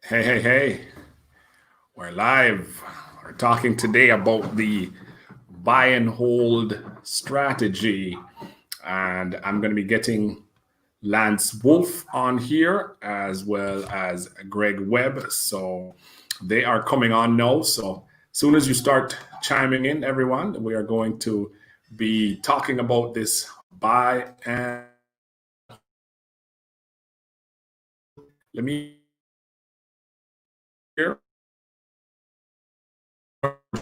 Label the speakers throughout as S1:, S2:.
S1: Hey, hey, hey, we're live. We're talking today about the buy and hold strategy. And I'm going to be getting Lance Wolf on here as well as Greg Webb. So they are coming on now. So as soon as you start chiming in, everyone, we are going to be talking about this buy and let me hear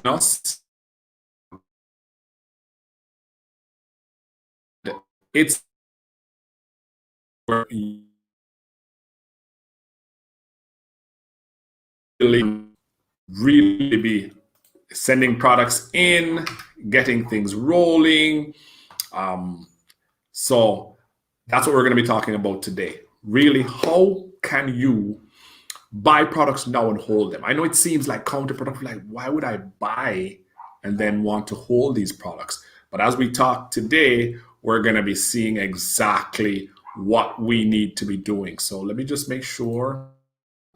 S1: us. It's really, really be sending products in, getting things rolling. Um, so that's what we're going to be talking about today. Really, how can you buy products now and hold them? I know it seems like counterproductive, like why would I buy and then want to hold these products? But as we talk today, we're going to be seeing exactly what we need to be doing. So let me just make sure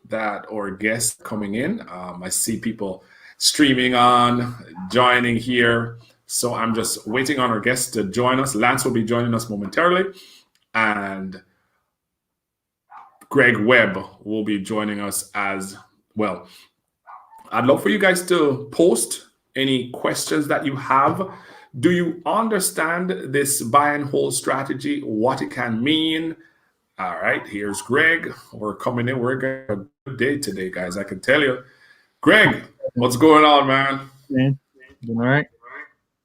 S1: that our guests coming in. I see people streaming on, joining here. So I'm just waiting on our guests to join us. Lance will be joining us momentarily, and Greg Webb will be joining us as well. I'd love for you guys to post any questions that you have. Do you understand this buy and hold strategy, what it can mean? All right, here's Greg. We're coming in. We're going to have a good day today, guys. I can tell you. Greg, what's going on, man?
S2: Man, doing all right.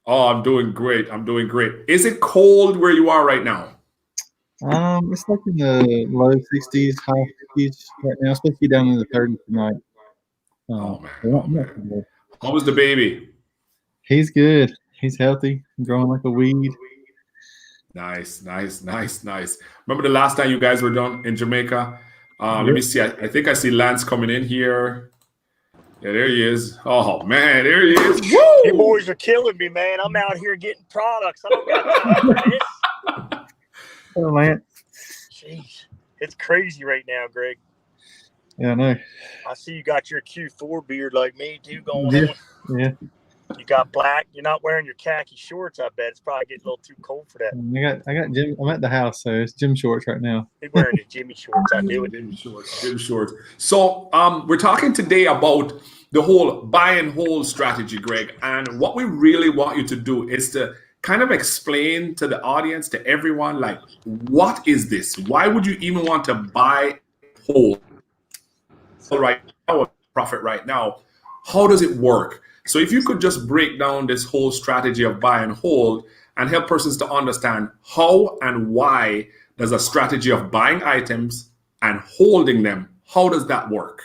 S1: Oh, I'm doing great. I'm doing great. Is it cold where you are right now?
S2: It's like in the low 60s, high 50s right now. It's supposed to be down in the 30s tonight.
S1: Oh man,
S2: But
S1: oh
S2: not
S1: man.
S2: too bad.
S1: How was the baby?
S2: He's good. He's healthy, growing like a weed.
S1: Nice, nice, nice, nice. Remember the last time you guys were down in Jamaica? Let me
S2: Yep.
S1: see. I think I see Lance coming in here. Yeah, there he is. Oh man, there he is.
S3: You
S1: Woo!
S3: boys are killing me, man. I'm out here getting products. I don't got time for this.
S2: Oh man.
S3: Jeez. It's crazy right now, Greg.
S2: Yeah, I know.
S3: I see you got your Q4 beard like me too going
S2: Yeah.
S3: on.
S2: Yeah.
S3: You got black. You're not wearing your khaki shorts, I bet. It's probably getting a little too cold for that.
S2: I got gym. I'm at the house, so it's gym shorts right now.
S3: He's wearing his Jimmy shorts. I knew it.
S1: Jim Shorts. Jim Shorts. So we're talking today about the whole buy and hold strategy, Greg. And what we really want you to do is to kind of explain to the audience, to everyone, like, what is this? Why would you even want to buy hold right now, profit right now? How does it work? So if you could just break down this whole strategy of buy and hold and help persons to understand how and why does a strategy of buying items and holding them, how does that work?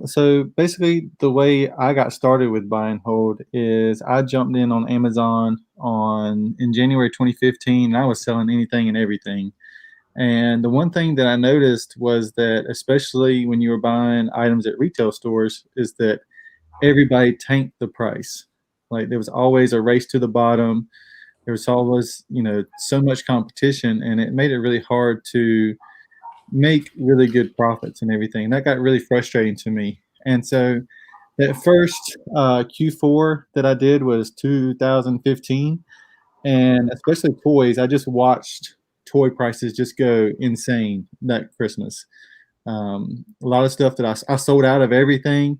S2: So basically, the way I got started with buy and hold is I jumped in on Amazon on in January 2015. And I was selling anything and everything. And the one thing that I noticed was that, especially when you were buying items at retail stores, is that everybody tanked the price. Like there was always a race to the bottom. There was always, so much competition, and it made it really hard to make really good profits and everything. That got really frustrating to me. And so that first Q4 that I did was 2015, and especially toys. I just watched toy prices just go insane that Christmas. A lot of stuff that I sold out of everything,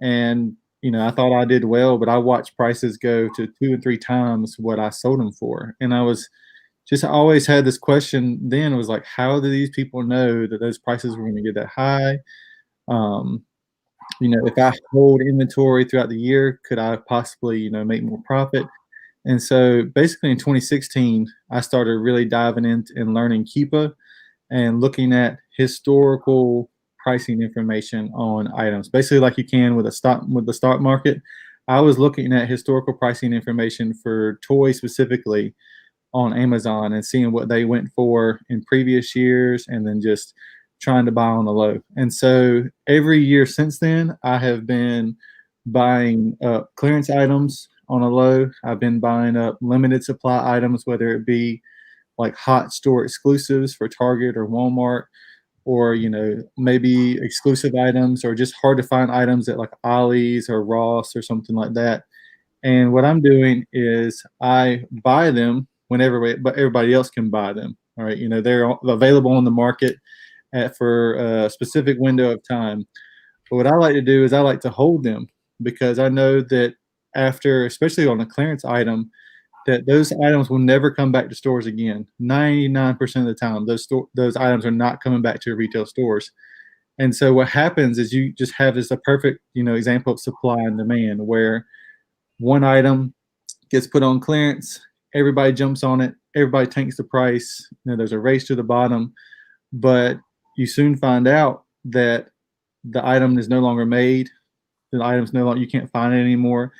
S2: and I thought I did well, but I watched prices go to 2 and 3 times what I sold them for, and I always had this question. Then it was like, how do these people know that those prices were going to get that high? Um, if I hold inventory throughout the year, could I possibly make more profit? And so basically in 2016, I started really diving into and learning Keepa and looking at historical pricing information on items, basically like you can with the stock market. I was looking at historical pricing information for toys specifically on Amazon and seeing what they went for in previous years, and then just trying to buy on the low. And so every year since then, I have been buying clearance items on a low. I've been buying up limited supply items, whether it be like hot store exclusives for Target or Walmart, or maybe exclusive items or just hard to find items at like Ollie's or Ross or something like that. And what I'm doing is I buy them whenever, but everybody else can buy them. All right, they're available on the market for a specific window of time. But what I like to do is I like to hold them because I know that after, especially on a clearance item, that those items will never come back to stores again. 99% of the time, those items are not coming back to retail stores. And so what happens is you just have this a perfect example of supply and demand, where one item gets put on clearance, everybody jumps on it, everybody tanks the price. There's a race to the bottom, but you soon find out that the item is no longer made. The item's no longer, you can't find it anymore.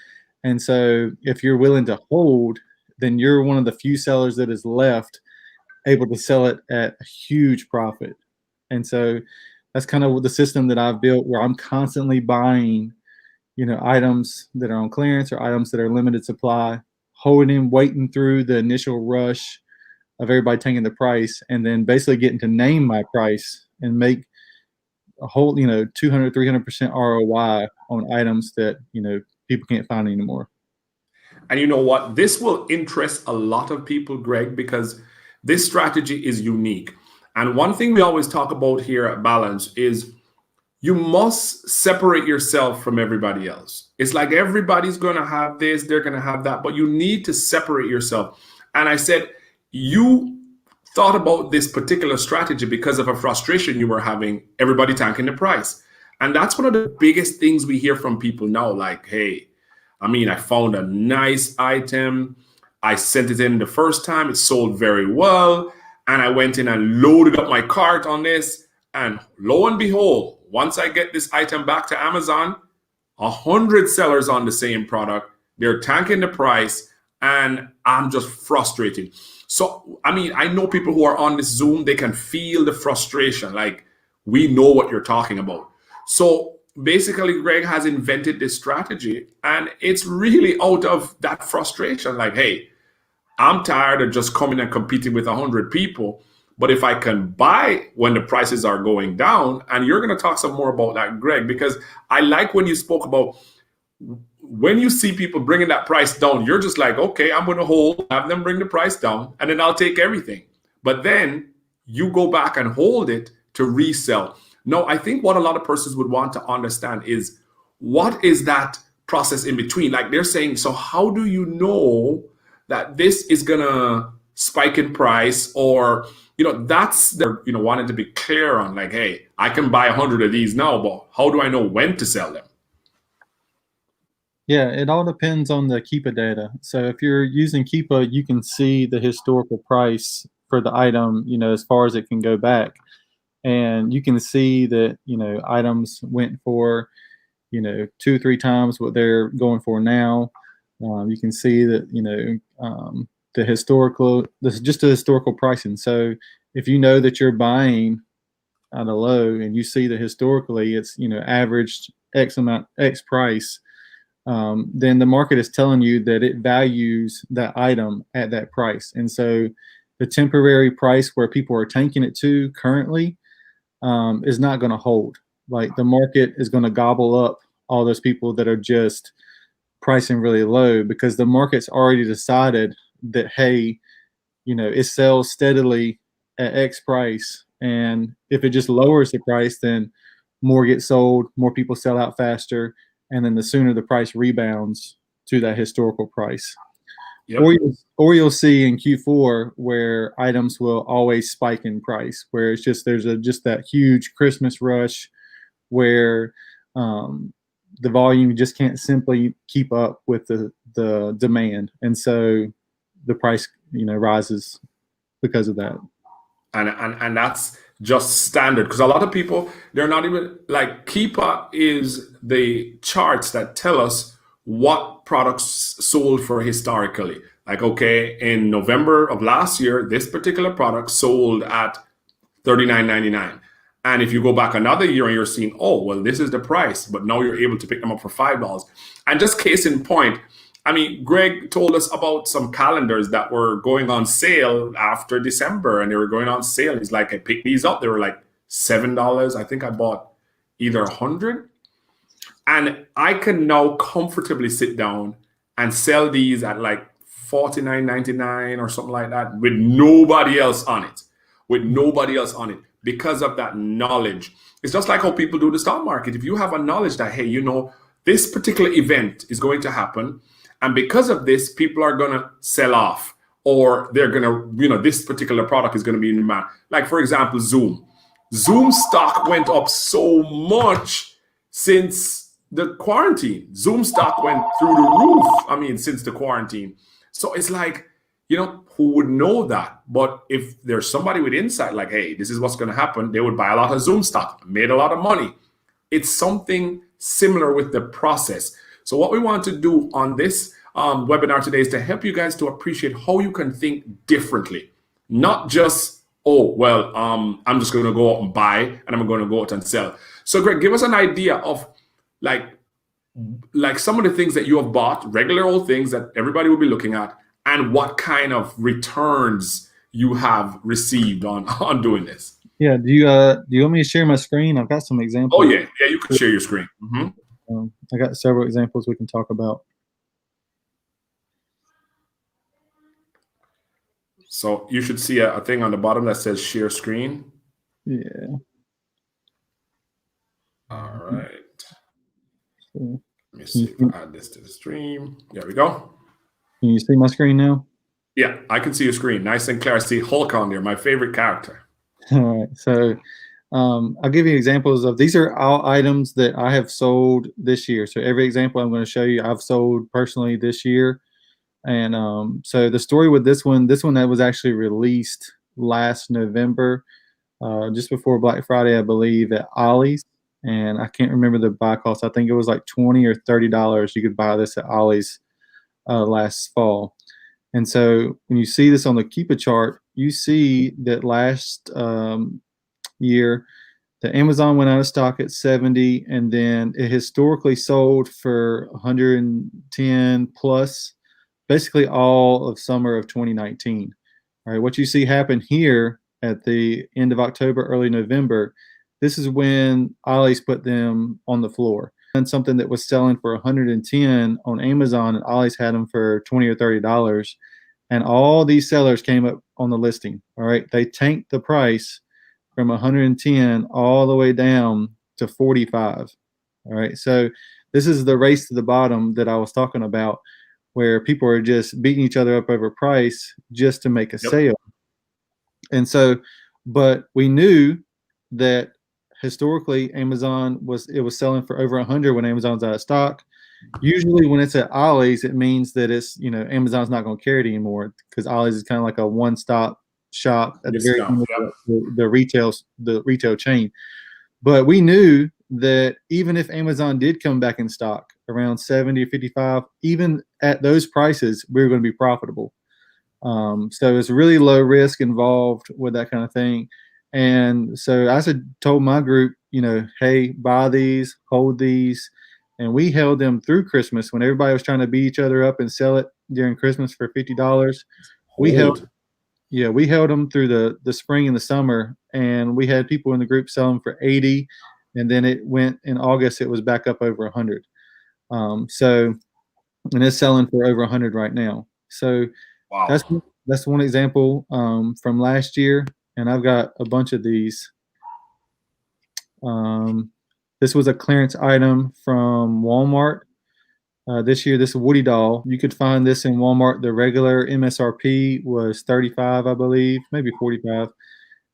S2: And so if you're willing to hold, then you're one of the few sellers that is left able to sell it at a huge profit. And so that's kind of the system that I've built, where I'm constantly buying, items that are on clearance or items that are limited supply, holding, waiting through the initial rush of everybody taking the price, and then basically getting to name my price and make a whole, 200, 300% ROI on items that, people can't find anymore.
S1: And you know what? This will interest a lot of people, Greg, because this strategy is unique. And one thing we always talk about here at Balance is you must separate yourself from everybody else. It's like everybody's going to have this, they're going to have that, but you need to separate yourself. And I said, you thought about this particular strategy because of a frustration you were having, everybody tanking the price. And that's one of the biggest things we hear from people now, like, hey, I found a nice item. I sent it in the first time. It sold very well. And I went in and loaded up my cart on this. And lo and behold, once I get this item back to Amazon, 100 sellers on the same product, they're tanking the price, and I'm just frustrated. So, I know people who are on this Zoom, they can feel the frustration. Like, we know what you're talking about. So basically, Greg has invented this strategy, and it's really out of that frustration. Like, hey, I'm tired of just coming and competing with 100 people. But if I can buy when the prices are going down, and you're going to talk some more about that, Greg, because I like when you spoke about when you see people bringing that price down, you're just like, okay, I'm going to hold, have them bring the price down, and then I'll take everything. But then you go back and hold it to resell. No, I think what a lot of persons would want to understand is, what is that process in between? Like, they're saying, so how do you know that this is going to spike in price? Or, that's they're, wanting to be clear on, like, hey, I can buy 100 of these now, but how do I know when to sell them?
S2: Yeah, it all depends on the Keepa data. So if you're using Keepa, you can see the historical price for the item, as far as it can go back. And you can see that, items went for, 2 or 3 times what they're going for now. You can see that, the historical pricing. So if you know that you're buying at a low and you see that historically it's, averaged X price, then the market is telling you that it values that item at that price. And so the temporary price where people are tanking it to currently is not going to hold. Like, the market is going to gobble up all those people that are just pricing really low, because the market's already decided that, hey, it sells steadily at X price. And if it just lowers the price, then more get sold, more people sell out faster. And then the sooner the price rebounds to that historical price. Yep. Or you'll see in Q4 where items will always spike in price, where it's just there's just that huge Christmas rush where the volume just can't simply keep up with the demand, and so the price rises because of that.
S1: And that's just standard, because a lot of people, they're not even like, Keepa is the charts that tell us what products sold for historically. Like, okay, in November of last year, this particular product sold at $39.99. And if you go back another year and you're seeing, oh, well, this is the price, but now you're able to pick them up for $5. And just case in point, Greg told us about some calendars that were going on sale after December, and they were going on sale. He's like, I picked these up. They were like $7. I think I bought either 100. And I can now comfortably sit down and sell these at like $49.99 or something like that with nobody else on it. Because of that knowledge. It's just like how people do the stock market. If you have a knowledge that, hey, this particular event is going to happen, and because of this, people are going to sell off, or they're going to, this particular product is going to be in demand. Like, for example, Zoom. Zoom stock went up so much since the quarantine. Zoom stock went through the roof, since the quarantine. So it's like, who would know that? But if there's somebody with insight, like, hey, this is what's going to happen, they would buy a lot of Zoom stock, made a lot of money. It's something similar with the process. So what we want to do on this webinar today is to help you guys to appreciate how you can think differently. Not just, I'm just going to go out and buy, and I'm going to go out and sell. So Greg, give us an idea of like some of the things that you have bought, regular old things that everybody will be looking at, and what kind of returns you have received on doing this.
S2: Yeah. Do you want me to share my screen? I've got some examples.
S1: Oh yeah, you can share your screen. Mm-hmm.
S2: I got several examples we can talk about.
S1: So you should see a thing on the bottom that says share screen.
S2: Yeah.
S1: All right. Let me see if I add this to the stream. There we go.
S2: Can you see my screen now?
S1: Yeah, I can see your screen. Nice and clear. I see Hulk on there, my favorite character.
S2: All right. So I'll give you examples of, these are all items that I have sold this year. So every example I'm going to show you, I've sold personally this year. And so the story with this one that was actually released last November, just before Black Friday, I believe, at Ollie's. And I can't remember the buy cost. I think it was like $20 or $30. You could buy this at Ollie's last fall. And so when you see this on the Keepa chart, you see that last year, the Amazon went out of stock at 70, and then it historically sold for 110 plus, basically all of summer of 2019. All right, what you see happen here at the end of October, early November, this is when Ollie's put them on the floor. And something that was selling for 110 on Amazon, and Ollie's had them for $20 or $30. And all these sellers came up on the listing. All right, they tanked the price from 110 all the way down to 45. All right, so this is the race to the bottom that I was talking about, where people are just beating each other up over price just to make a sale. And so, but we knew that historically Amazon was selling for over 100 when Amazon's out of stock. Usually when it's at Ollie's, it means that it's, Amazon's not going to carry it anymore, because Ollie's is kind of like a one-stop shop at the very end of the retail chain. But we knew that even if Amazon did come back in stock around 70 or 55, even at those prices, we were going to be profitable. So it's really low risk involved with that kind of thing. And so I told my group, hey, buy these, hold these. And we held them through Christmas when everybody was trying to beat each other up and sell it during Christmas for $50. We held them through the spring and the summer, and we had people in the group sell them for 80. And then it went in August, it was back up over 100. And it's selling for over 100 right now. So
S1: wow.
S2: That's one example from last year. And I've got a bunch of these. This was a clearance item from Walmart this year. This Woody doll. You could find this in Walmart. The regular MSRP was $35, I believe, maybe $45.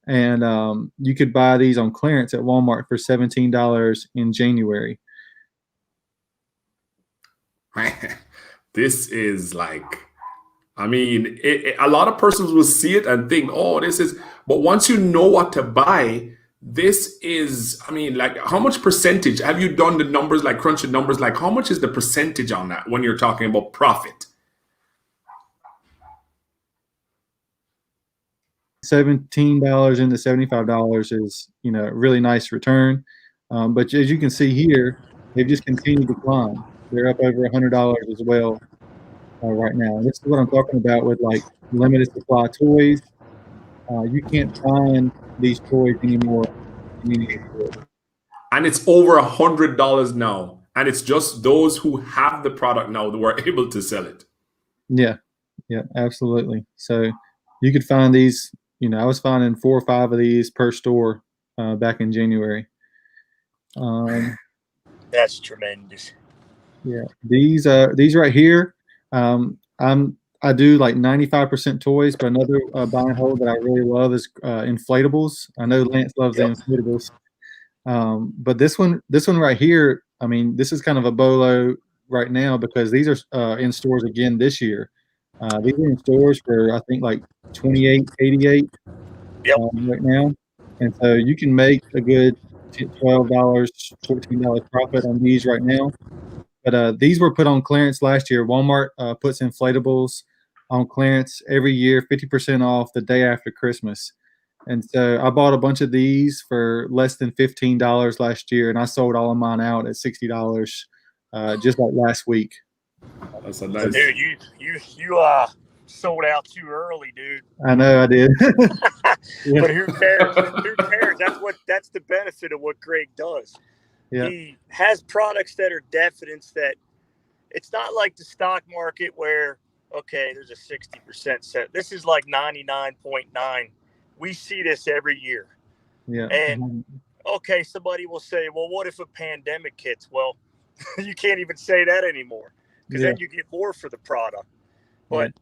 S2: And you could buy these on clearance at Walmart for $17 in January.
S1: This is like, a lot of persons will see it and think, oh, this is, but once you know what to buy, this is, like, how much percentage have you done the numbers, like crunching numbers, like how much is the percentage on that when you're talking about profit?
S2: $17 into $75 is, a really nice return. But as you can see here, they've just continued to climb. They're up over $100 as well right now. This is what I'm talking about with like limited supply toys. You can't find these toys anymore convenience store.
S1: And it's over $100 now. And it's just those who have the product now that were able to sell it.
S2: Yeah, absolutely. So you could find these. I was finding 4 or 5 of these per store back in January.
S3: That's tremendous.
S2: Yeah, these right here. I do like 95% toys, but another buy and hold that I really love is inflatables. I know Lance loves the inflatables, but this one right here. I mean, this is kind of a bolo right now because these are in stores again this year. These are in stores for I think like $28.88 right now, and so you can make a good $12, $14 profit on these right now. But these were put on clearance last year. Walmart puts inflatables on clearance every year, 50% off the day after Christmas. And so I bought a bunch of these for less than $15 last year, and I sold all of mine out at $60 just like last week.
S1: That's a nice.
S3: Dude, you sold out too early, dude.
S2: I know I did.
S3: Yeah. But who cares? Who cares? That's the benefit of what Greg does. Yeah. He has products that are definite, that it's not like the stock market where, okay, there's a 60% set. This is like 99.9. We see this every year.
S2: Yeah.
S3: And, okay, somebody will say, well, what if a pandemic hits? Well, you can't even say that anymore because then you get more for the product. But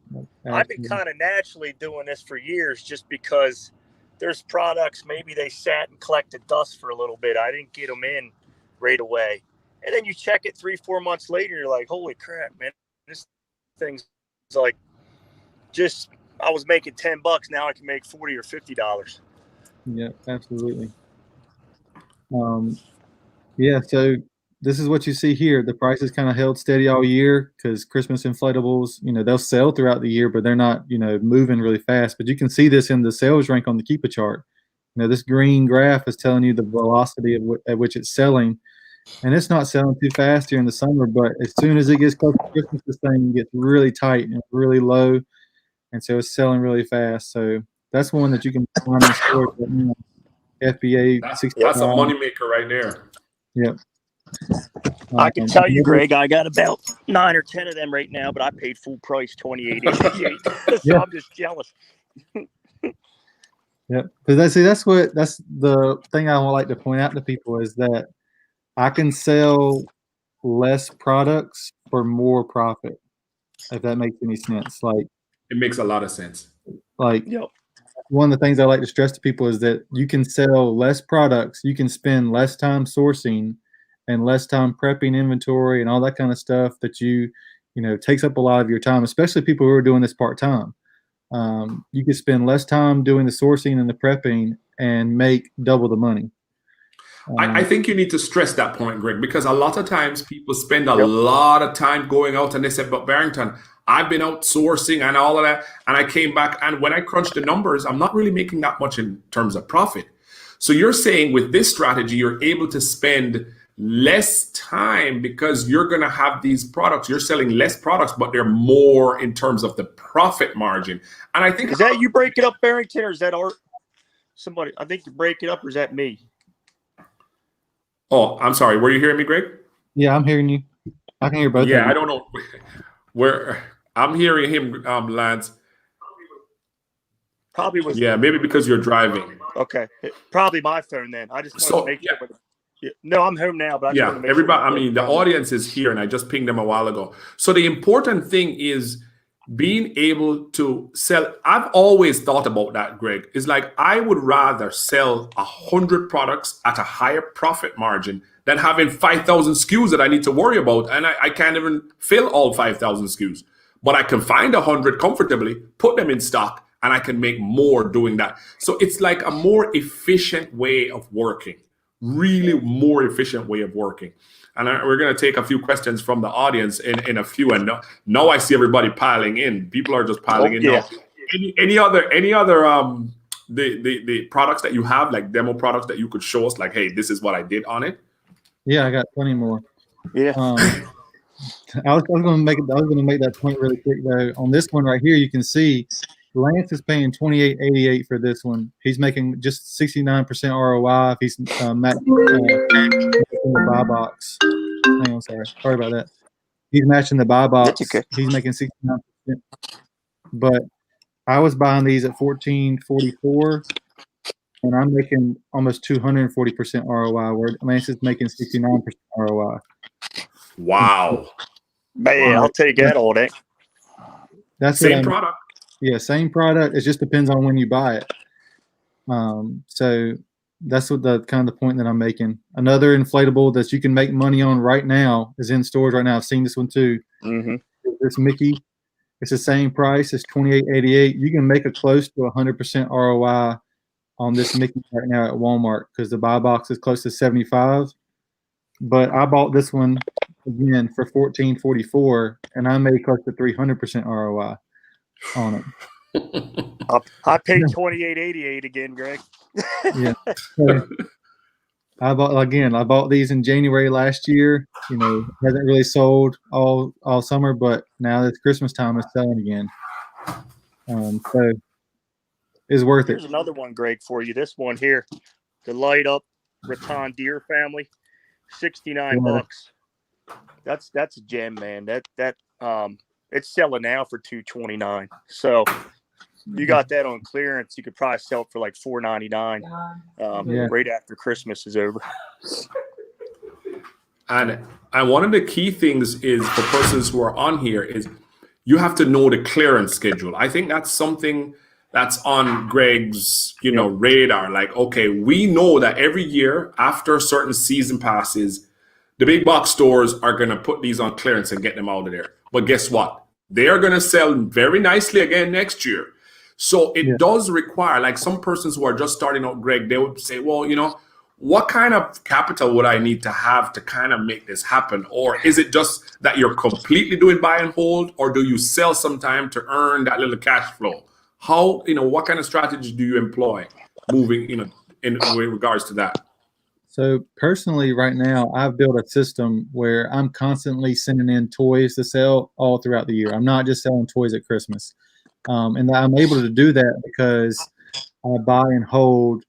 S3: I've been kind of naturally doing this for years just because there's products, maybe they sat and collected dust for a little bit. I didn't get them in right away, and then you check it 3-4 months later, you're like, holy crap, man, this thing's like, just I was making $10, now I can make $40 or $50.
S2: Yeah, absolutely. Yeah, so this is what you see here. The prices kind of held steady all year because Christmas inflatables, they'll sell throughout the year, but they're not, moving really fast. But you can see this in the sales rank on the Keepa chart. This green graph is telling you the velocity at which it's selling. And it's not selling too fast during the summer, but as soon as it gets close to Christmas, this thing gets really tight and really low. And so it's selling really fast. So that's one that you can find in stores right now. FBA 65.
S1: That's a moneymaker right there.
S2: Yep.
S3: I can tell you, Greg, I got about 9 or 10 of them right now, but I paid full price $28.88. So I'm just jealous.
S2: Yeah, because that's the thing I would like to point out to people is that I can sell less products for more profit, if that makes any sense. Like,
S1: it makes a lot of sense.
S2: Like, one of the things I like to stress to people is that you can sell less products, you can spend less time sourcing and less time prepping inventory and all that kind of stuff that takes up a lot of your time, especially people who are doing this part-time. You can spend less time doing the sourcing and the prepping and make double the money.
S1: I think you need to stress that point, Greg, because a lot of times people spend a lot of time going out and they say, but Barrington, I've been outsourcing and all of that. And I came back and when I crunched the numbers, I'm not really making that much in terms of profit. So you're saying with this strategy, you're able to spend less time because you're going to have these products. You're selling less products, but they're more in terms of the profit margin. And I think—
S3: Is that you break it up, Barrington, or is that Art? Somebody, I think you break it up, or is that me?
S1: Oh, I'm sorry. Were you hearing me, Greg?
S2: Yeah, I'm hearing you. I can hear both.
S1: Yeah, I don't know where I'm hearing him, Lance.
S3: Probably was.
S1: Yeah, maybe because you're driving.
S3: Okay, probably my phone then. I just want to make sure. No, I'm home now, but I just want to make
S1: everybody.
S3: Sure
S1: I mean, the audience is here, and I just pinged them a while ago. So the important thing is being able to sell. I've always thought about that, Greg. It's like I would rather sell 100 products at a higher profit margin than having 5,000 SKUs that I need to worry about, and I can't even fill all 5,000 SKUs. But I can find 100 comfortably, put them in stock, and I can make more doing that. So it's like a more efficient way of working. Really more efficient way of working. And we're going to take a few questions from the audience in a few. And now I see everybody piling in. People are just piling in now. Any other the products that you have, like demo products that you could show us, like, hey, this is what I did on it?
S2: Yeah, I got plenty more.
S3: Yeah.
S2: I was going to make that point really quick though. On this one right here, you can see Lance is paying $28.88 for this one. He's making just 69% ROI if he's matching the buy box. Hang on, sorry about that. He's matching the buy box.
S3: That's okay.
S2: He's making 69%. But I was buying these at $14.44, and I'm making almost 240% ROI. Where Lance is making 69% ROI.
S1: Wow.
S3: Man, I'll take that all day.
S1: That's same product.
S2: Yeah, same product. It just depends on when you buy it. So that's what the kind of the point that I'm making. Another inflatable that you can make money on right now is in stores right now. I've seen this one too.
S3: Mm-hmm.
S2: This Mickey, it's the same price. It's $28.88. You can make a close to 100% ROI on this Mickey right now at Walmart because the buy box is close to 75. But I bought this one again for $14.44, and I made close to 300% ROI on it.
S3: I paid $28.88 again, Greg.
S2: Yeah. So I bought these in January last year. You know, hasn't really sold all summer, but now it's Christmas time, it's selling again. So it's worth it.
S3: Here's another one, Greg, for you. This one here, the light up Raton Deer family, $69. That's a gem, man. That it's selling now for $229. So you got that on clearance. You could probably sell it for like $499 right after Christmas is over.
S1: And one of the key things is for persons who are on here is you have to know the clearance schedule. I think that's something that's on Greg's, radar. Like, okay, we know that every year after certain season passes, the big box stores are going to put these on clearance and get them out of there. But guess what? They are going to sell very nicely again next year. So it does require, like some persons who are just starting out, Greg, they would say, well, what kind of capital would I need to have to kind of make this happen? Or is it just that you're completely doing buy and hold, or do you sell sometime to earn that little cash flow? How, what kind of strategy do you employ moving, in regards to that?
S2: So personally, right now, I've built a system where I'm constantly sending in toys to sell all throughout the year. I'm not just selling toys at Christmas. And I'm able to do that because I buy and hold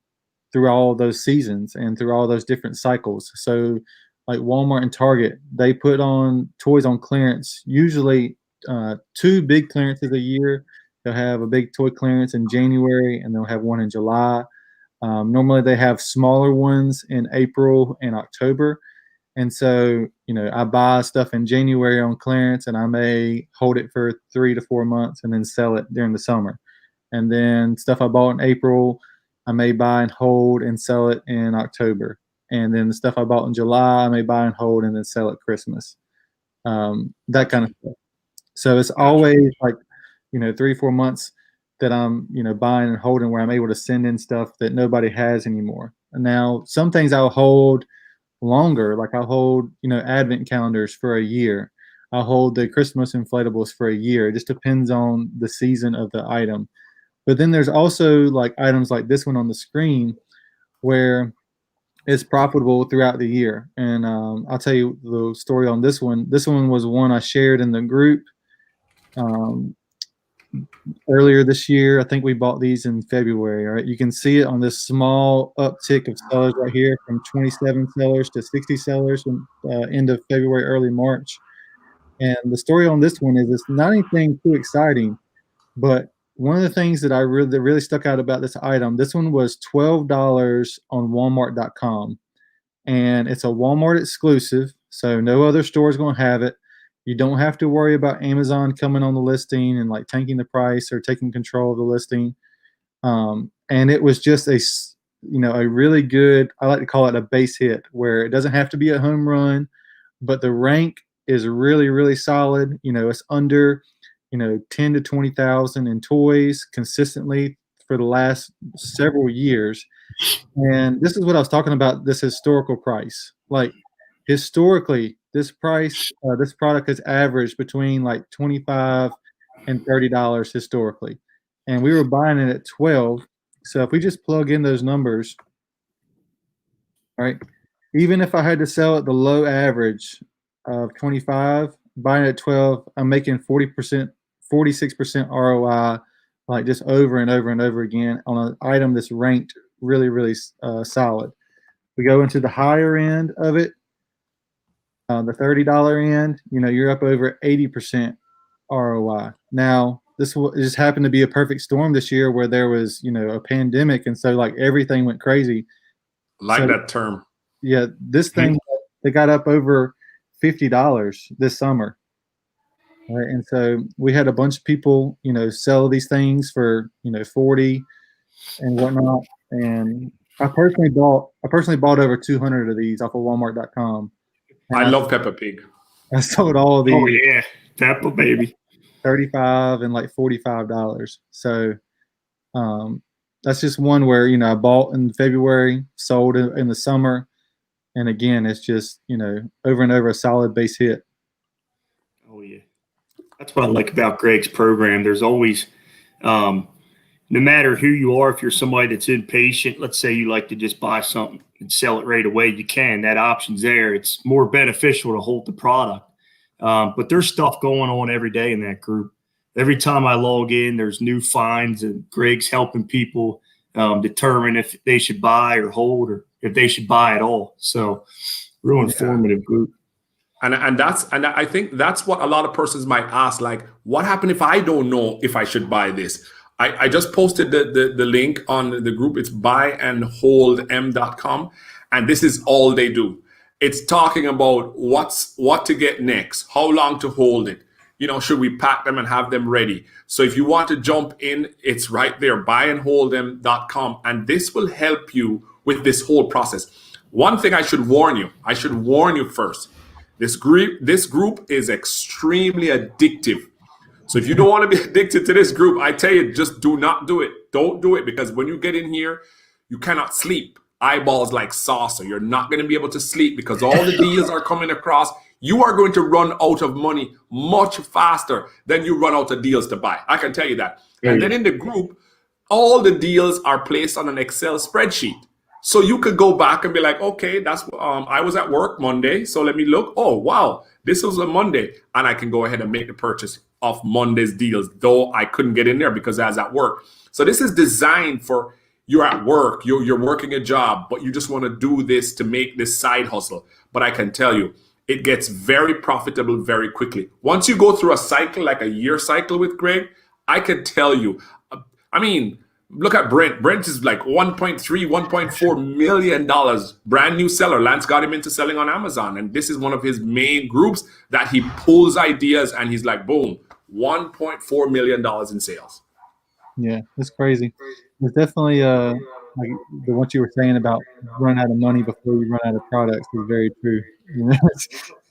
S2: through all those seasons and through all those different cycles. So like Walmart and Target, they put on toys on clearance, usually 2 big clearances a year. They'll have a big toy clearance in January and they'll have one in July. Normally they have smaller ones in April and October. And so, I buy stuff in January on clearance and I may hold it for 3 to 4 months and then sell it during the summer. And then stuff I bought in April, I may buy and hold and sell it in October. And then the stuff I bought in July, I may buy and hold and then sell at Christmas. That kind of stuff. So it's always like, 3 or 4 months that I'm, buying and holding where I'm able to send in stuff that nobody has anymore. And now some things I'll hold longer, like I'll hold, advent calendars for a year. I'll hold the Christmas inflatables for a year. It just depends on the season of the item. But then there's also like items like this one on the screen where it's profitable throughout the year. And I'll tell you the story on this one. This one was one I shared in the group earlier this year. I think we bought these in February. Right, you can see it on this small uptick of sellers right here from 27 sellers to 60 sellers from end of February, early March. And the story on this one is it's not anything too exciting, but one of the things that really stuck out about this item, this one was $12 on Walmart.com, and it's a Walmart exclusive, so no other store is going to have it. You don't have to worry about Amazon coming on the listing and like tanking the price or taking control of the listing. And it was just a really good, I like to call it a base hit, where it doesn't have to be a home run, but the rank is really, really solid. It's under, 10 to 20,000 in toys consistently for the last several years. And this is what I was talking about, this historical price. Like historically, this price, this product has averaged between like $25 and $30 historically. And we were buying it at 12. So if we just plug in those numbers, right, even if I had to sell at the low average of 25, buying it at 12, I'm making 46% ROI like just over and over and over again on an item that's ranked really, really solid. We go into the higher end of it, the $30 end, you're up over 80% ROI. Now, this just happened to be a perfect storm this year where there was, a pandemic. And so like everything went crazy.
S1: Like that term.
S2: Yeah. This thing, they got up over $50 this summer. Right. And so we had a bunch of people, sell these things for, 40 and whatnot. And I personally bought over 200 of these off of Walmart.com.
S1: I love Peppa Pig.
S2: I sold all of these.
S4: Oh yeah, Peppa baby.
S2: $35 and like $45. So that's just one where I bought in February, sold in the summer, and again it's just over and over a solid base hit.
S4: Oh yeah, that's what I like about Greg's program. There's always, no matter who you are, if you're somebody that's impatient, let's say you like to just buy something and sell it right away, you can. That option's there. It's more beneficial to hold the product. But there's stuff going on every day in that group. Every time I log in, there's new finds, and Greg's helping people determine if they should buy or hold, or if they should buy at all. So, real informative group.
S1: And I think that's what a lot of persons might ask, like, what happened if I don't know if I should buy this? I just posted the link on the group. It's buyandholdm.com, and this is all they do. It's talking about what to get next, how long to hold it. Should we pack them and have them ready? So if you want to jump in, it's right there, buyandholdm.com. And this will help you with this whole process. One thing I should warn you first. This group is extremely addictive. So if you don't want to be addicted to this group, I tell you, just do not do it. Don't do it, because when you get in here, you cannot sleep. Eyeballs like saucer. You're not going to be able to sleep because all the deals are coming across. You are going to run out of money much faster than you run out of deals to buy. I can tell you that. And then in the group, all the deals are placed on an Excel spreadsheet. So you could go back and be like, okay, that's I was at work Monday, so let me look. Oh, wow, this was a Monday. And I can go ahead and make the purchase of Monday's deals, though I couldn't get in there because I was at work. So this is designed for you're at work, you're working a job, but you just want to do this to make this side hustle. But I can tell you, it gets very profitable very quickly. Once you go through a cycle, like a year cycle with Greg, I can tell you, look at Brent. Brent is like $1.4 million, brand new seller. Lance got him into selling on Amazon. And this is one of his main groups that he pulls ideas and he's like, boom, $1.4 million in sales.
S2: Yeah, it's crazy. It's definitely like what you were saying about running out of money before you run out of products is very true.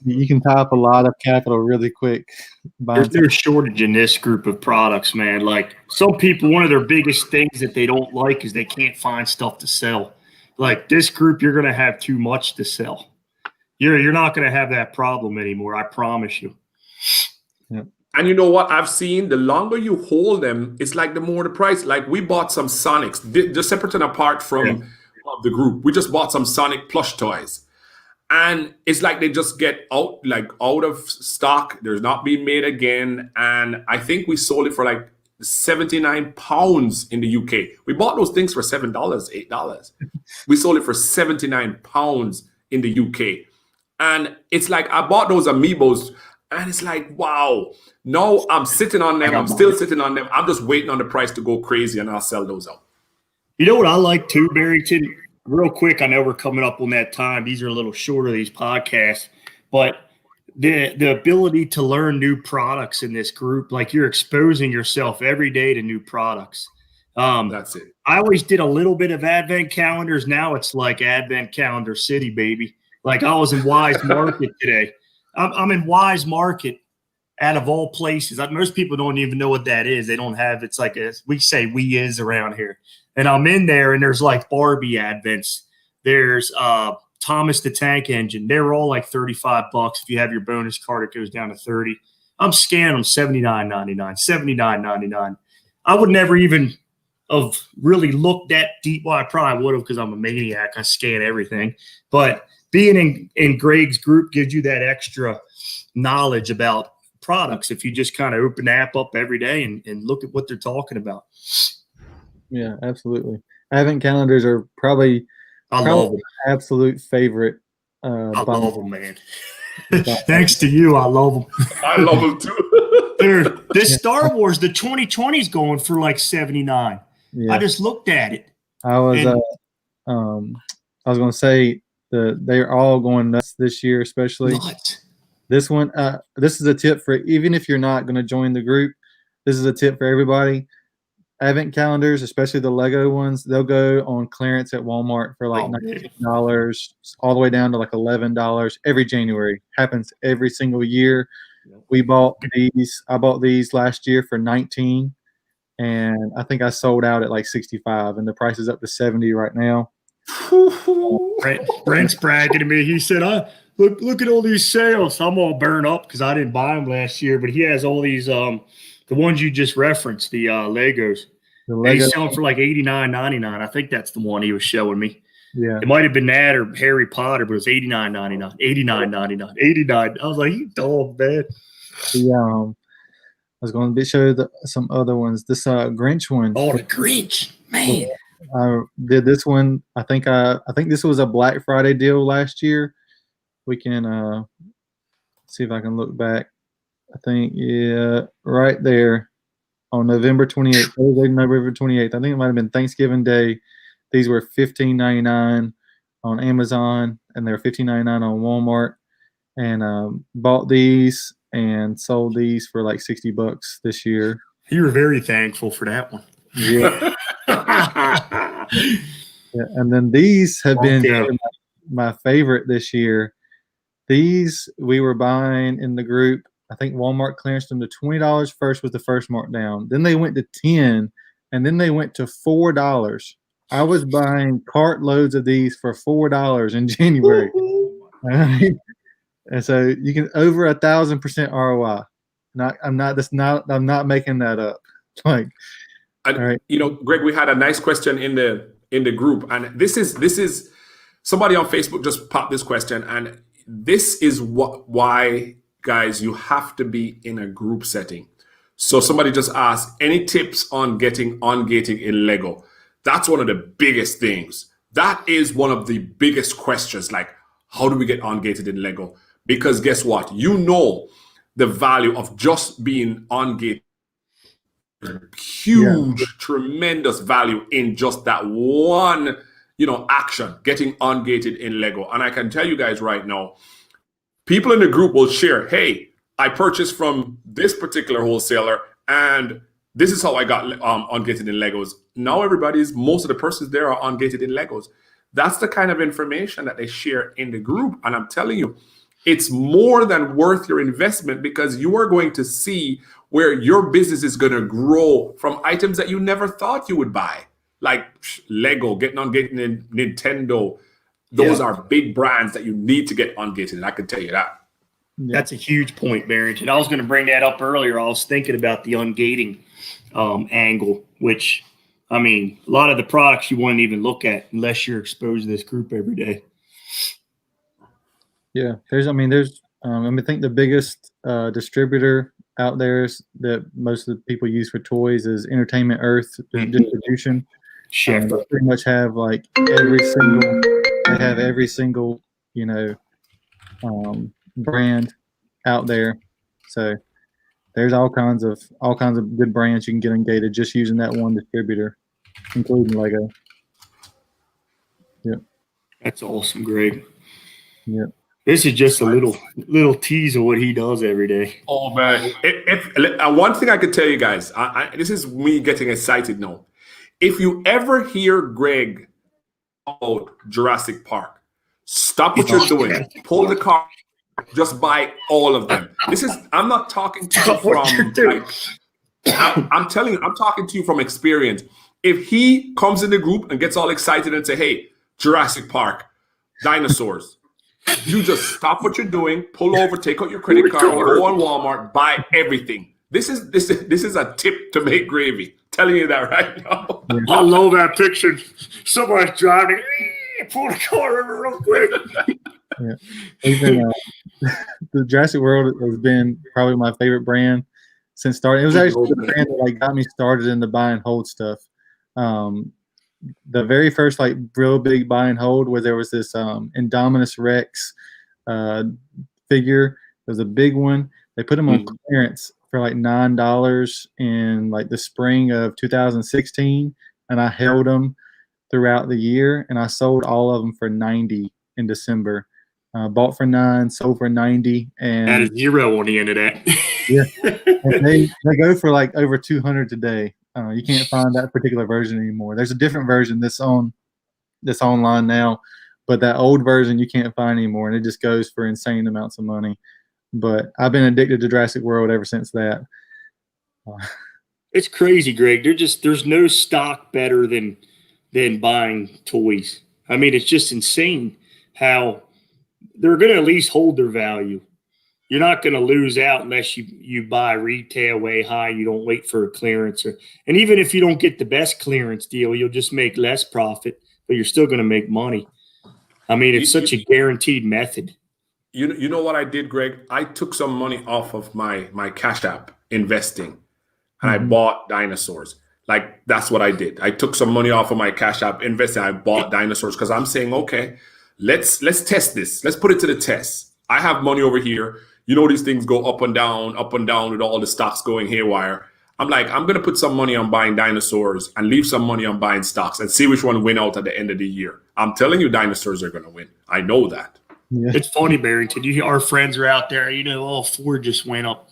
S2: You can tie up a lot of capital really quick.
S4: There's a shortage in this group of products, man. Like some people, one of their biggest things that they don't like is they can't find stuff to sell. Like this group, you're going to have too much to sell. You're not going to have that problem anymore. I promise you.
S2: Yeah.
S1: And you know what I've seen? The longer you hold them, it's like the more the price. Like we bought some Sonics, just separate and apart from the group. We just bought some Sonic plush toys. And it's like they just get out of stock. There's not being made again. And I think we sold it for like £79 in the UK. We bought those things for $7, $8. We sold it for £79 in the UK. And it's like I bought those amiibos. And it's like, wow, no, I'm sitting on them. I'm still sitting on them. I'm just waiting on the price to go crazy and I'll sell those out.
S4: You know what I like too, Barrington? Real quick, I know we're coming up on that time. These are a little shorter, these podcasts. But the ability to learn new products in this group, like you're exposing yourself every day to new products.
S1: That's it.
S4: I always did a little bit of advent calendars. Now it's like advent calendar city, baby. Like I was in Wise Market today. I'm in Wise Market, out of all places. Most people don't even know what that is. They don't have. It's like we say we is around here. And I'm in there, and there's like Barbie advents. There's Thomas the Tank Engine. They're all like $35. If you have your bonus card, it goes down to $30. I'm scanning them $79.99, $79.99. I would never even have really looked that deep. Well, I probably would have because I'm a maniac. I scan everything, but being in Greg's group gives you that extra knowledge about products if you just kind of open the app up every day and look at what they're talking about.
S2: Yeah, absolutely. Advent calendars are probably
S4: love them.
S2: my absolute favorite.
S4: I love them, man. Thanks to you, I love them.
S1: I love them too.
S4: Dude, this Star Wars, the 2020 is going for like $79.
S2: Yeah.
S4: I just looked at it.
S2: I was going to say they're all going nuts this year, especially.
S4: Nuts.
S2: This one, this is a tip for even if you're not going to join the group. This is a tip for everybody. Advent calendars, especially the Lego ones, they'll go on clearance at Walmart for like $19, all the way down to like $11 every January. Happens every single year. We bought these. I bought these last year for $19, and I think I sold out at like $65, and the price is up to $70 right now.
S4: Brent's bragging to me. He said, look at all these sales. I'm all burned up because I didn't buy them last year, but he has all these the ones you just referenced, the Legos. He's selling for like $89.99. I think that's the one he was showing me.
S2: Yeah.
S4: It might have been that or Harry Potter, but it was $89.99. $89.99. $89. I was like, you dog, man.
S2: I was going to show you some other ones. This Grinch one.
S4: Oh, the Grinch, man.
S2: I did this one. I think this was a Black Friday deal last year. We can see if I can look back. I think, yeah, right there on November 28th, Thursday, November 28th. I think it might have been Thanksgiving Day. These were $15.99 on Amazon, and they were $15.99 on Walmart. And bought these and sold these for like $60 this year.
S4: You were very thankful for that one.
S2: Yeah. Yeah, and then these have been my favorite this year. These we were buying in the group. I think Walmart clearanced them to $20 first was the first markdown. Then they went to $10, and then they went to $4. I was buying cart loads of these for $4 in January. And so you can over 1,000% ROI. I'm not making that up. Like, all right.
S1: You know, Greg, we had a nice question in the group, and this is somebody on Facebook just popped this question, and this is why, guys, you have to be in a group setting. So somebody just asked, any tips on getting on-gating in Lego? That's one of the biggest things. That is one of the biggest questions, like, how do we get on-gated in Lego? Because guess what? You know the value of just being on-gated. Huge, tremendous value in just that one, action, getting on-gated in Lego. And I can tell you guys right now, people in the group will share, hey, I purchased from this particular wholesaler, and this is how I got on-gated in Legos. Now most of the persons there are on-gated in Legos. That's the kind of information that they share in the group. And I'm telling you, it's more than worth your investment, because you are going to see where your business is going to grow from items that you never thought you would buy. Like Lego, getting on-gated in Nintendo. Those are big brands that you need to get on-gated, and I can tell you that.
S4: That's a huge point, Barrington. I was going to bring that up earlier. I was thinking about the ungating angle, which, I mean, a lot of the products you wouldn't even look at unless you're exposed to this group every day.
S2: Yeah, I think the biggest distributor out there is that most of the people use for toys is Entertainment Earth distribution. They pretty much have like every single brand out there. So there's all kinds of good brands you can get ungated just using that one distributor, including Lego. Yep.
S4: That's awesome, Greg.
S2: Yep.
S4: This is just a little tease of what he does every day.
S1: Oh man! One thing I could tell you guys, this is me getting excited now. If you ever hear Greg about Jurassic Park, stop what you're doing. Pull the car. Just buy all of them. I'm not talking to you from I'm telling you, I'm talking to you from experience. If he comes in the group and gets all excited and say, hey, Jurassic Park, dinosaurs, you just stop what you're doing, pull over, take out your credit card, go on Walmart, buy everything. This is a tip to make gravy. Telling you that right now.
S4: I love that picture. Somebody's driving. Pull the car over real quick.
S2: Yeah. the Jurassic World has been probably my favorite brand since starting. It was actually the brand that like got me started in the buy and hold stuff. The very first like real big buy and hold where there was this Indominus Rex figure. It was a big one. They put them on clearance for like $9 in like the spring of 2016, and I held them throughout the year, and I sold all of them for $90 in December. Bought for $9, sold for $90, and
S4: add a zero on the end of that.
S2: yeah, and they go for like over $200 today. You can't find that particular version anymore. There's a different version that's online now, but that old version you can't find anymore, and it just goes for insane amounts of money. But I've been addicted to Jurassic World ever since that.
S4: It's crazy, Greg. There's no stock better than buying toys. I mean, it's just insane how they're going to at least hold their value. You're not going to lose out unless you buy retail way high. You don't wait for a clearance, and even if you don't get the best clearance deal, you'll just make less profit, but you're still going to make money. I mean, it's such a guaranteed method.
S1: You know what I did, Greg? I took some money off of my Cash App investing, and I bought dinosaurs. Like, that's what I did. I took some money off of my Cash App investing. I bought dinosaurs because I'm saying, okay, let's test this. Let's put it to the test. I have money over here. You know, these things go up and down with all the stocks going haywire. I'm like, I'm going to put some money on buying dinosaurs and leave some money on buying stocks and see which one win out at the end of the year. I'm telling you, dinosaurs are going to win. I know that.
S4: Yeah. It's funny, Barrington. Our friends are out there, Ford just went up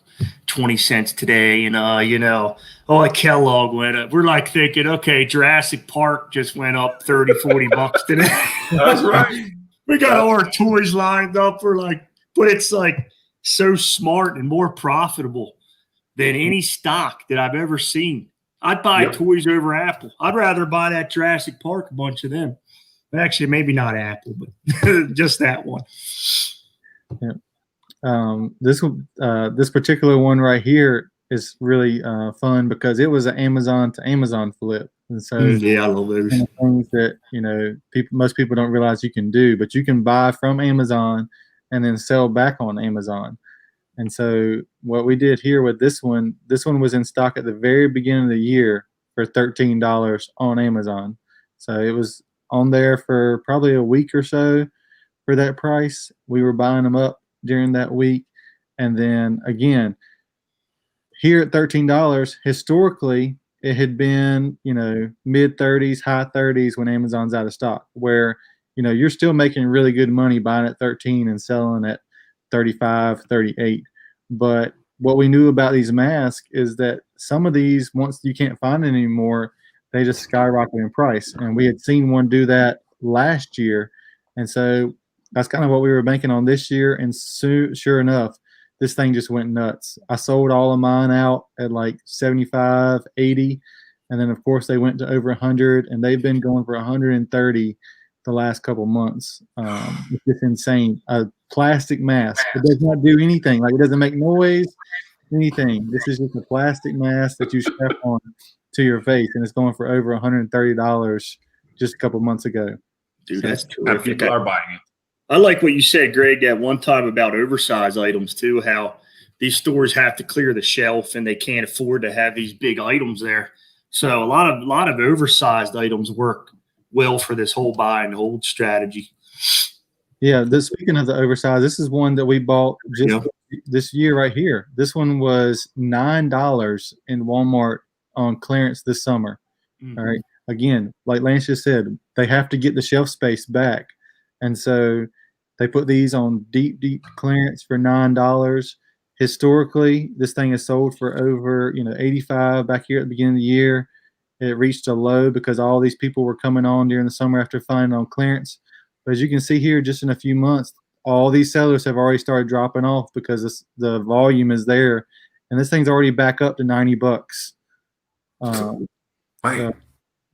S4: 20 cents today, and Kellogg went up. We're like thinking, okay, Jurassic Park just went up 30, 40 bucks today.
S1: That's right.
S4: We got all our toys lined up. We're like, but it's like so smart and more profitable than any stock that I've ever seen. I'd buy toys over Apple. I'd rather buy that Jurassic Park, a bunch of them. Actually, maybe not Apple, but just that one.
S2: Yeah. This particular one right here is really fun because it was an Amazon to Amazon flip, and so
S4: I love those
S2: things that most people don't realize you can do. But you can buy from Amazon and then sell back on Amazon. And so what we did here with this one was in stock at the very beginning of the year for $13 on Amazon. So it was on there for probably a week or so for that price. We were buying them up during that week. And then again, here at $13, historically, it had been, mid 30s, high 30s when Amazon's out of stock, where, you're still making really good money buying at 13 and selling at 35, 38. But what we knew about these masks is that some of these, once you can't find it anymore, they just skyrocket in price. And we had seen one do that last year. And so that's kind of what we were banking on this year. And sure enough, this thing just went nuts. I sold all of mine out at like 75, 80. And then, of course, they went to over 100. And they've been going for 130 the last couple months. It's just insane. A plastic mask. It does not do anything. Like, it doesn't make noise, anything. This is just a plastic mask that you strap on to your face, and it's going for over $130 just a couple months ago.
S4: Dude, that's terrific.
S1: People are buying it.
S4: I like what you said, Greg, at one time about oversized items too, how these stores have to clear the shelf and they can't afford to have these big items there. So a lot of oversized items work well for this whole buy and hold strategy.
S2: Yeah, speaking of the oversized, this is one that we bought just this year right here. This one was $9 in Walmart on clearance this summer. Mm-hmm. All right. Again, like Lance just said, they have to get the shelf space back. And so they put these on deep clearance for $9. Historically, this thing is sold for over, 85 back here at the beginning of the year. It reached a low because all these people were coming on during the summer after finding on clearance. But as you can see here, just in a few months, all these sellers have already started dropping off because the volume is there. And this thing's already back up to $90.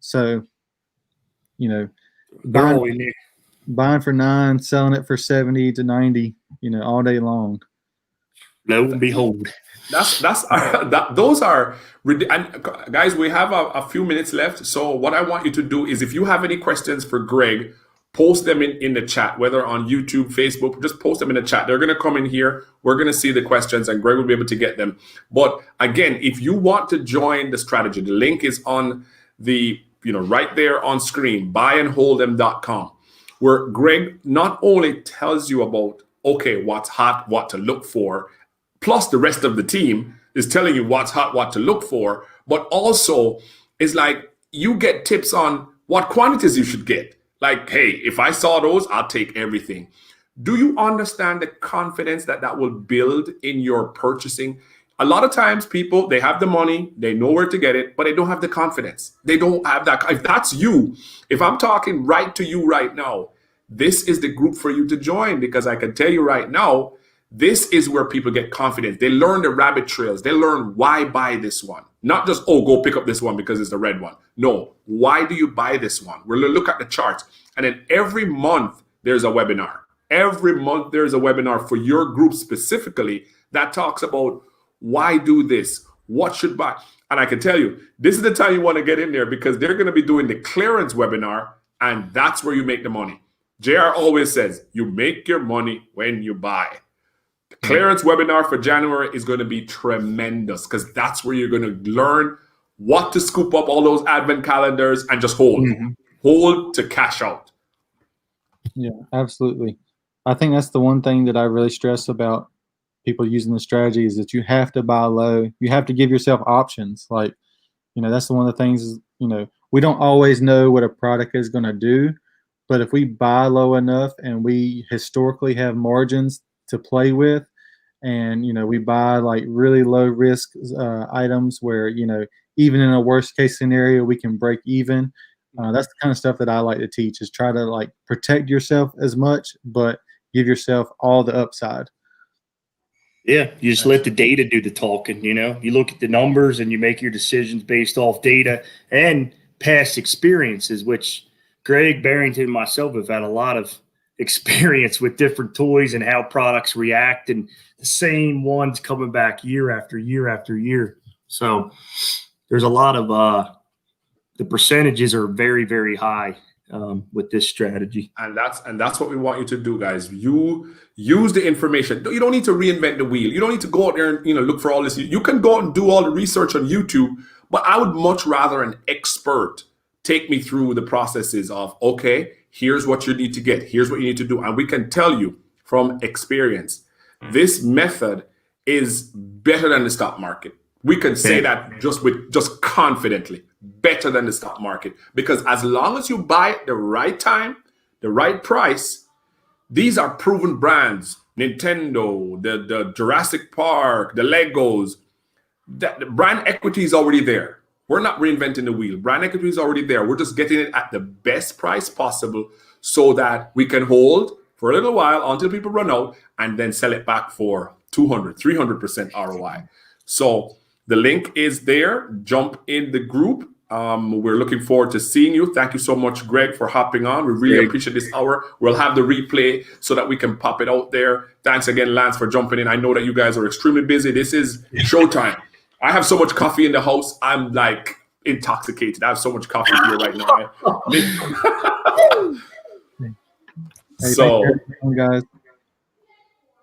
S2: So, buying for $9, selling it for $70 to $90, all day long.
S4: Lo and behold,
S1: those are. And guys, we have a few minutes left. So what I want you to do is, if you have any questions for Greg post them in the chat, whether on YouTube, Facebook, just post them in the chat. They're going to come in here. We're going to see the questions and Greg will be able to get them. But again, if you want to join the strategy, the link is on the, right there on screen, buyandholdthem.com, where Greg not only tells you about, okay, what's hot, what to look for, plus the rest of the team is telling you what's hot, what to look for, but also is like you get tips on what quantities you should get. Like, hey, if I saw those, I'll take everything. Do you understand the confidence that will build in your purchasing? A lot of times people, they have the money, they know where to get it, but they don't have the confidence. They don't have that. If that's you, if I'm talking right to you right now, this is the group for you to join, because I can tell you right now, this is where people get confidence. They learn the rabbit trails. They learn why buy this one. Not just, oh, go pick up this one because it's the red one. No, why do you buy this one? We're going to look at the charts. And then every month, there's a webinar. Every month, there's a webinar for your group specifically that talks about why do this, what should buy. And I can tell you, this is the time you want to get in there, because they're going to be doing the clearance webinar, and that's where you make the money. JR always says, you make your money when you buy. The clearance webinar for January is going to be tremendous, because that's where you're going to learn what to scoop up all those advent calendars and just hold. Hold to cash out.
S2: Yeah, absolutely. I think that's the one thing that I really stress about people using the strategy is that you have to buy low. You have to give yourself options. Like, that's one of the things, we don't always know what a product is going to do, but if we buy low enough and we historically have margins to play with, and, we buy like really low risk items where, even in a worst case scenario, we can break even. That's the kind of stuff that I like to teach, is try to like protect yourself as much, but give yourself all the upside.
S4: Yeah, you just let the data do the talking. You look at the numbers and you make your decisions based off data and past experiences, which Greg, Barrington, and myself have had a lot of experience with different toys and how products react, and the same ones coming back year after year after year. So there's a lot of the percentages are very, very high with this strategy.
S1: And that's what we want you to do, guys. You use the information. You don't need to reinvent the wheel. You don't need to go out there and look for all this. You can go out and do all the research on YouTube, but I would much rather an expert take me through the processes of, okay, here's what you need to get. Here's what you need to do. And we can tell you from experience, this method is better than the stock market. We can say that just confidently, better than the stock market, because as long as you buy at the right time, the right price, these are proven brands. Nintendo, the Jurassic Park, the Legos, the brand equity is already there. We're not reinventing the wheel. Brand equity is already there. We're just getting it at the best price possible so that we can hold for a little while until people run out and then sell it back for 200, 300% ROI. So the link is there. Jump in the group. We're looking forward to seeing you. Thank you so much, Greg, for hopping on. We really appreciate this hour. We'll have the replay so that we can pop it out there. Thanks again, Lance, for jumping in. I know that you guys are extremely busy. This is showtime. I have so much coffee in the house. I'm like intoxicated. I have so much coffee here right now. So,
S2: guys.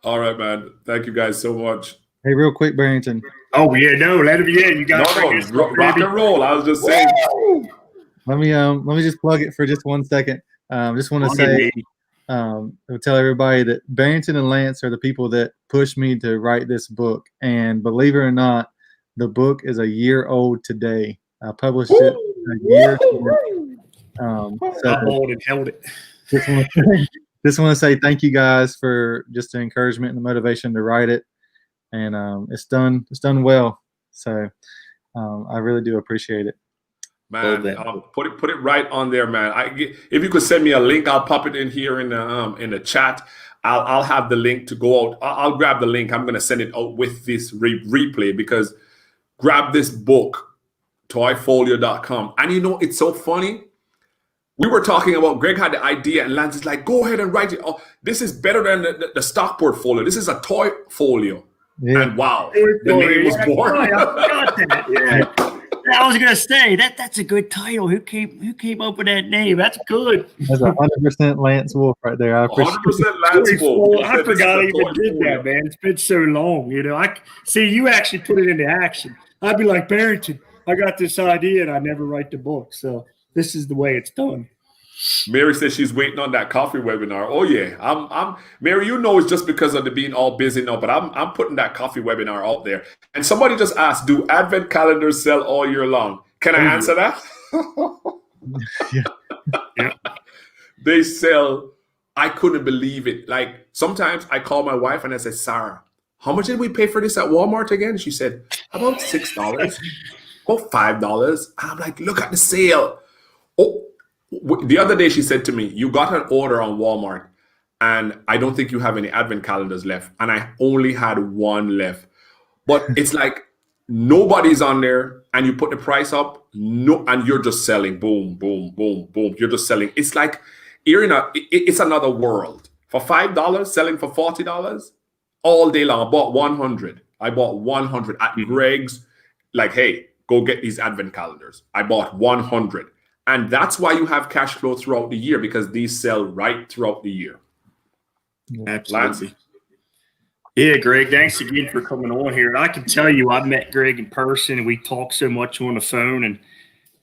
S1: All right, man. Thank you guys so much.
S2: Hey, real quick, Barrington.
S4: Oh yeah, no, let him in. You got
S1: rock and roll. I was just saying.
S2: Let me just plug it for just 1 second. Just want to say, I'll tell everybody that Barrington and Lance are the people that pushed me to write this book. And believe it or not, the book is a year old today. I published it a year ago.
S4: I bought and held it.
S2: Just want to say thank you guys for just the encouragement and the motivation to write it. And it's done well. So I really do appreciate it.
S1: Man, put it right on there, man. If you could send me a link, I'll pop it in here in the chat. I'll have the link to go out. I'll grab the link. I'm going to send it out with this replay, because grab this book, toyfolio.com. And it's so funny. We were talking about, Greg had the idea and Lance is like, go ahead and write it. Oh, this is better than the stock portfolio. This is a toy folio. Yeah. And wow, the name was born.
S4: I got that. Yeah. I was gonna say that's a good title. Who came up with that name? That's good.
S2: That's 100% Lance Wolf right there. I appreciate
S1: 100% Lance Wolf.
S4: I forgot I even did that, man. It's been so long. I see you actually put it into action. I'd be like, Barrington, I got this idea and I never write the book. So this is the way it's done.
S1: Mary says she's waiting on that coffee webinar. Oh yeah, I'm Mary. It's just because of the being all busy now, but I'm putting that coffee webinar out there. And somebody just asked, do advent calendars sell all year long? Can I answer that?
S4: Yeah.
S1: They sell. I couldn't believe it. Like sometimes I call my wife and I say, Sarah, how much did we pay for this at Walmart again? She said about $6, about $5. And I'm like, look at the sale. Oh. The other day she said to me, you got an order on Walmart and I don't think you have any advent calendars left. And I only had one left. But it's like nobody's on there and you put the price up, and you're just selling. Boom, boom, boom, boom. You're just selling. It's like it's another world. For $5, selling for $40 all day long. I bought 100. I bought 100 at Greg's. Like, hey, go get these advent calendars. I bought 100. And that's why you have cash flow throughout the year, because these sell right throughout the year.
S4: Absolutely. Yeah, Greg, thanks again for coming on here. I can tell you, I met Greg in person and we talked so much on the phone. And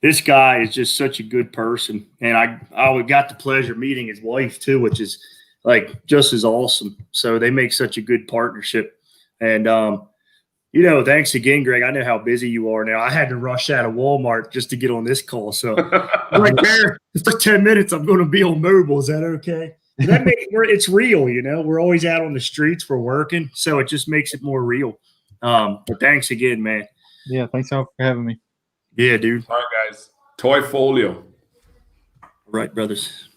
S4: this guy is just such a good person. And I got the pleasure of meeting his wife too, which is like just as awesome. So they make such a good partnership. And thanks again, Greg. I know how busy you are now. I had to rush out of Walmart just to get on this call. So right there, the first 10 minutes, I'm going to be on mobile. Is that okay? It's real, We're always out on the streets. We're working. So it just makes it more real. But thanks again, man.
S2: Yeah, thanks all for having me.
S4: Yeah, dude.
S1: All right, guys. Toy Folio.
S4: All right, brothers.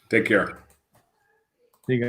S1: Take care.
S2: See you guys.